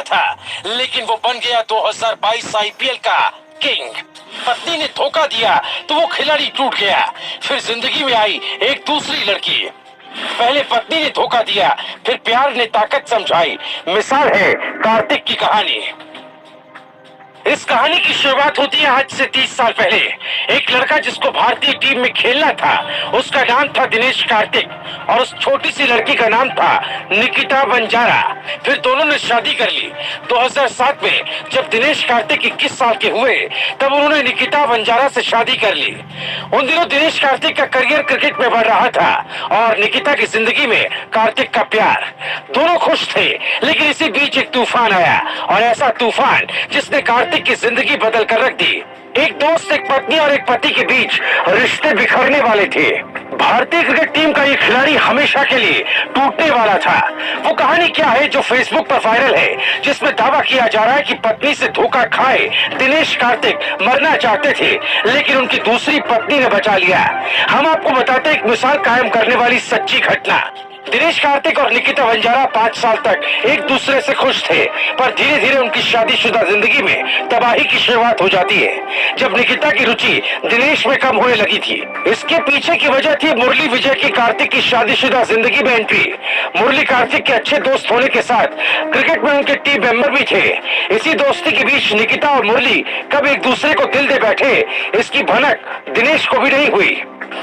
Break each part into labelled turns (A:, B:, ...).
A: था, लेकिन वो बन गया 2022 आईपीएल का किंग। पत्नी ने धोखा दिया तो वो खिलाड़ी टूट गया। फिर जिंदगी में आई एक दूसरी लड़की। पहले पत्नी ने धोखा दिया, फिर प्यार ने ताकत समझाई। मिसाल है कार्तिक की कहानी। इस कहानी की शुरुआत होती है आज से 30 साल पहले। एक लड़का जिसको भारतीय टीम में खेलना था, उसका नाम था दिनेश कार्तिक, और उस छोटी सी लड़की का नाम था निकिता बंजारा। फिर दोनों ने शादी कर ली। 2007 में जब दिनेश कार्तिक 21 साल के हुए, तब उन्होंने निकिता बंजारा से शादी कर ली। उन दिनों दिनेश कार्तिक का करियर क्रिकेट में बढ़ रहा था और निकिता की जिंदगी में कार्तिक का प्यार। दोनों खुश थे, लेकिन इसी बीच एक तूफान आया, और ऐसा तूफान जिसने कार्तिक की जिंदगी बदल कर रख दी। एक दोस्त, एक पत्नी और एक पति के बीच रिश्ते बिखरने वाले थे। भारतीय क्रिकेट टीम का एक खिलाड़ी हमेशा के लिए टूटने वाला था। वो कहानी क्या है जो फेसबुक पर वायरल है, जिसमें दावा किया जा रहा है कि पत्नी से धोखा खाए दिनेश कार्तिक मरना चाहते थे, लेकिन उनकी दूसरी पत्नी ने बचा लिया। हम आपको बताते हैं एक मिसाल कायम करने वाली सच्ची घटना। दिनेश कार्तिक और निकिता बंजारा 5 साल तक एक दूसरे से खुश थे, पर धीरे धीरे उनकी शादीशुदा जिंदगी में तबाही की शुरुआत हो जाती है, जब निकिता की रुचि दिनेश में कम होने लगी थी। इसके पीछे की वजह थी मुरली विजय की कार्तिक की शादीशुदा जिंदगी में एंट्री। मुरली कार्तिक के अच्छे दोस्त होने के साथ क्रिकेट में उनके टीम मेंबर भी थे। इसी दोस्ती के बीच निकिता और मुरली कब एक दूसरे को दिल दे बैठे, इसकी भनक दिनेश को भी नहीं हुई।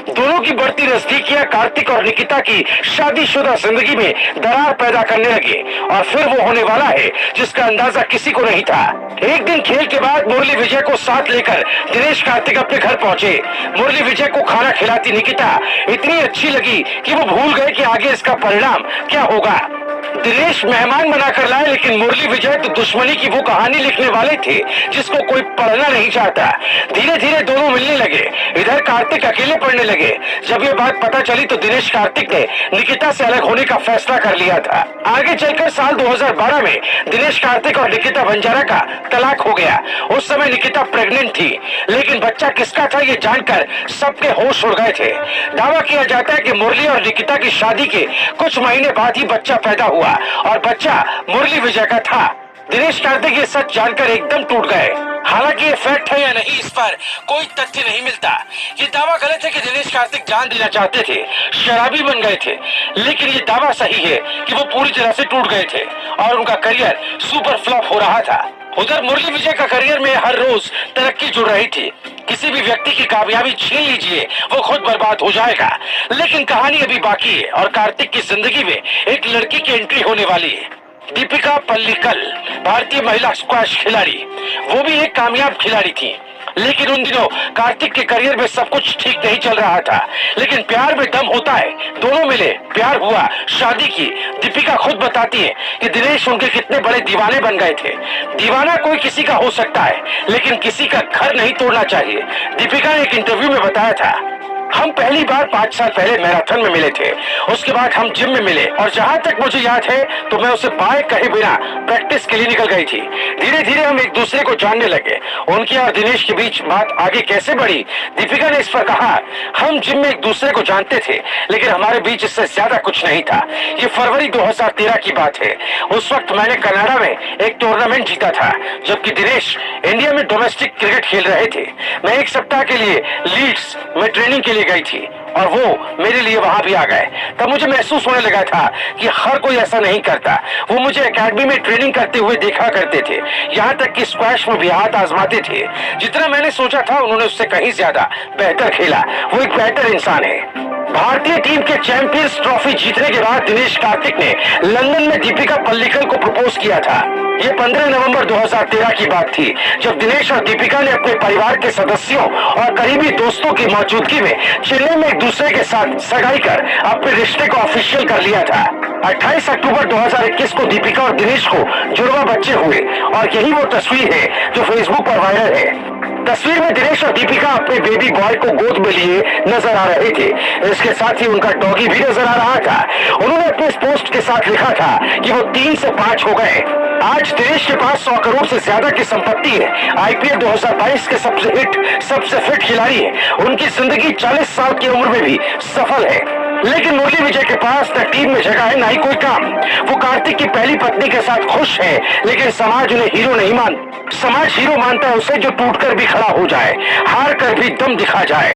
A: दोनों की बढ़ती नजदीकियां कार्तिक और निकिता की शादीशुदा जिंदगी में दरार पैदा करने लगे, और फिर वो होने वाला है जिसका अंदाजा किसी को नहीं था। एक दिन खेल के बाद मुरली विजय को साथ लेकर दिनेश कार्तिक अपने घर पहुंचे। मुरली विजय को खाना खिलाती निकिता इतनी अच्छी लगी कि वो भूल गए कि आगे इसका परिणाम क्या होगा। दिनेश मेहमान बनाकर लाए, लेकिन मुरली विजय तो दुश्मनी की वो कहानी लिखने वाले थे जिसको कोई पढ़ना नहीं चाहता। धीरे धीरे दोनों मिलने लगे। इधर कार्तिक अकेले पढ़ने लगे। जब ये बात पता चली तो दिनेश कार्तिक ने निकिता से अलग होने का फैसला कर लिया था। आगे चलकर साल 2012 में दिनेश कार्तिक और निकिता बंजारा का तलाक हो गया। उस समय निकिता प्रेग्नेंट थी, लेकिन बच्चा किसका था ये जानकर सबके होश उड़ गए थे। दावा किया जाता है कि मुरली और निकिता की शादी के कुछ महीने बाद ही बच्चा पैदा हुआ, और बच्चा मुरली विजय का था। दिनेश कार्तिक ये सच जानकर एकदम टूट गए। हालांकि ये फैक्ट है या नहीं, इस पर कोई तथ्य नहीं मिलता। ये दावा गलत है कि दिनेश कार्तिक जान देना चाहते थे, शराबी बन गए थे, लेकिन ये दावा सही है कि वो पूरी तरह से टूट गए थे और उनका करियर सुपर फ्लॉप हो रहा था। उधर मुरली विजय का करियर में हर रोज तरक्की जुड़ रही थी। किसी भी व्यक्ति की कामयाबी छीन लीजिए, वो खुद बर्बाद हो जाएगा। लेकिन कहानी अभी बाकी है, और कार्तिक की जिंदगी में एक लड़की की एंट्री होने वाली है। दीपिका पल्लिकल, भारतीय महिला स्क्वैश खिलाड़ी। वो भी एक कामयाब खिलाड़ी थी, लेकिन उन दिनों कार्तिक के करियर में सब कुछ ठीक नहीं चल रहा था। लेकिन प्यार में दम होता है। दोनों मिले, प्यार हुआ, शादी की। दीपिका खुद बताती है कि दिनेश उनके कितने बड़े दीवाने बन गए थे। दीवाना कोई किसी का हो सकता है, लेकिन किसी का घर नहीं तोड़ना चाहिए। दीपिका ने एक इंटरव्यू में बताया था, हम पहली बार 5 साल पहले मैराथन में मिले थे। उसके बाद हम जिम में मिले, और जहां तक मुझे याद है तो मैं उसे बाय कहे बिना प्रैक्टिस के लिए निकल गई थी। धीरे धीरे हम एक दूसरे को जानने लगे। उनके और दिनेश के बीच बात आगे कैसे बढ़ी, दीपिका ने इस पर कहा, हम जिम में एक दूसरे को जानते थे, लेकिन हमारे बीच इससे ज्यादा कुछ नहीं था। ये फरवरी 2013 की बात है। उस वक्त मैंने कनाडा में एक टूर्नामेंट जीता था, जबकि दिनेश इंडिया में डोमेस्टिक क्रिकेट खेल रहे थे। मैं 1 सप्ताह के लिए लीड्स में ट्रेनिंग के लिए गई थी, और वो मेरे लिए वहां भी आ गए। तब मुझे महसूस होने लगा था कि हर कोई ऐसा नहीं करता। वो मुझे एकेडमी में ट्रेनिंग करते हुए देखा करते थे, यहाँ तक कि स्क्वैश में भी हाथ आजमाते थे। जितना मैंने सोचा था उन्होंने उससे कहीं ज्यादा बेहतर खेला। वो एक बेहतर इंसान है। भारतीय टीम के चैंपियंस ट्रॉफी जीतने के बाद दिनेश कार्तिक ने लंदन में दीपिका पल्लिकल को प्रपोज किया था। ये 15 नवंबर 2013 की बात थी, जब दिनेश और दीपिका ने अपने परिवार के सदस्यों और करीबी दोस्तों की मौजूदगी में चेन्नई में एक दूसरे के साथ सगाई कर अपने रिश्ते को ऑफिशियल कर लिया था। 28 अक्टूबर 2021 को दीपिका और दिनेश को जुड़वा बच्चे हुए, और यही वो तस्वीर है जो फेसबुक पर वायरल है। तस्वीर में दिनेश और दीपिका अपने बेबी बॉय को गोद में लिए नजर आ रहे थे। इसके साथ ही उनका डॉगी भी नजर आ रहा था। उन्होंने अपने इस पोस्ट के साथ लिखा था कि वो 3 से 5 हो गए। आज दिनेश के पास 100 करोड़ से ज्यादा की संपत्ति है। आईपीएल 2022 के सबसे फिट खिलाड़ी है। उनकी जिंदगी 40 साल की उम्र में भी सफल है। लेकिन मुरली विजय के पास न टीम में जगह है, ना ही कोई काम। वो कार्तिक की पहली पत्नी के साथ खुश है, लेकिन समाज उन्हें हीरो नहीं मानता। समाज हीरो मानता है उसे जो टूटकर भी खड़ा हो जाए, हार कर भी दम दिखा जाए।